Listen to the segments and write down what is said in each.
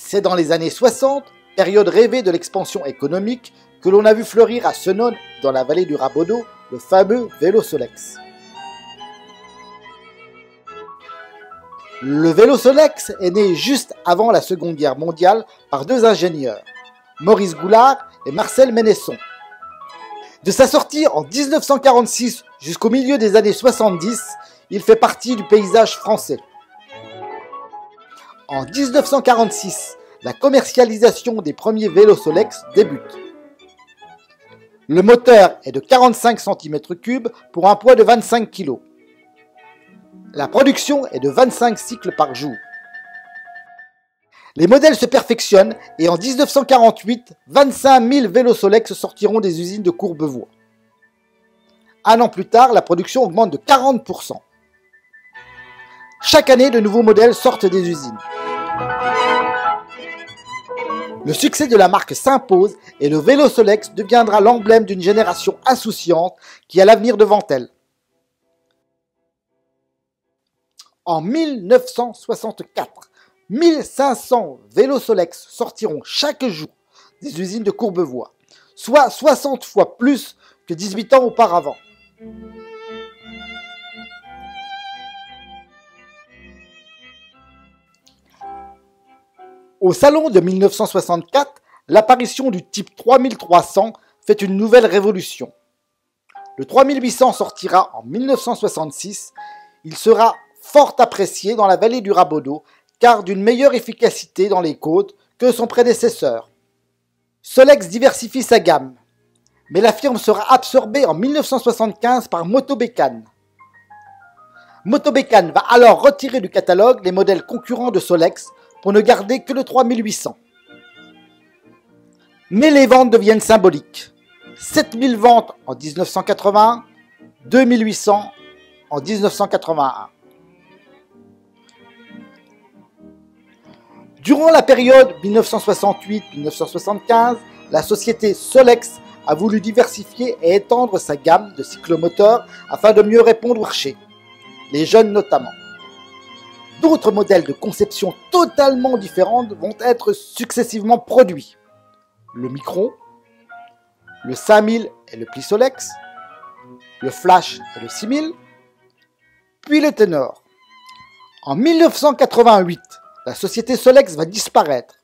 C'est dans les années 60, période rêvée de l'expansion économique, que l'on a vu fleurir à Senones, dans la vallée du Rabodeau, le fameux vélo Solex. Le vélo Solex est né juste avant la Seconde Guerre mondiale par deux ingénieurs, Maurice Goulard et Marcel Ménesson. De sa sortie en 1946 jusqu'au milieu des années 70, il fait partie du paysage français. En 1946, la commercialisation des premiers vélos Solex débute. Le moteur est de 45 cm3 pour un poids de 25 kg. La production est de 25 cycles par jour. Les modèles se perfectionnent et en 1948, 25 000 vélos Solex sortiront des usines de Courbevoie. Un an plus tard, la production augmente de 40%. Chaque année, de nouveaux modèles sortent des usines. Le succès de la marque s'impose et le vélo Solex deviendra l'emblème d'une génération insouciante qui a l'avenir devant elle. En 1964, 1500 vélos Solex sortiront chaque jour des usines de Courbevoie, soit 60 fois plus que 18 ans auparavant. Au salon de 1964, l'apparition du type 3300 fait une nouvelle révolution. Le 3800 sortira en 1966. Il sera fort apprécié dans la vallée du Rabodeau car d'une meilleure efficacité dans les côtes que son prédécesseur. Solex diversifie sa gamme, mais la firme sera absorbée en 1975 par Motobécane. Motobécane va alors retirer du catalogue les modèles concurrents de Solex pour ne garder que le 3800. Mais les ventes deviennent symboliques. 7000 ventes en 1981, 2800 en 1981. Durant la période 1968-1975, la société Solex a voulu diversifier et étendre sa gamme de cyclomoteurs afin de mieux répondre au marché, les jeunes notamment. D'autres modèles de conception totalement différentes vont être successivement produits. Le Micron, le 5000 et le Pli Solex, le Flash et le 6000, puis le Ténor. En 1988, la société Solex va disparaître.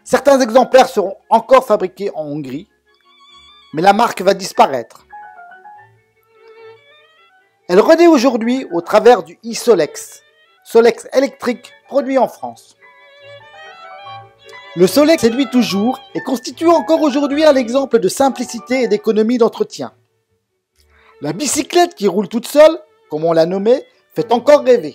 Certains exemplaires seront encore fabriqués en Hongrie, mais la marque va disparaître. Elle renaît aujourd'hui au travers du e-Solex, Solex électrique produit en France. Le Solex séduit toujours et constitue encore aujourd'hui un exemple de simplicité et d'économie d'entretien. La bicyclette qui roule toute seule, comme on l'a nommée, fait encore rêver.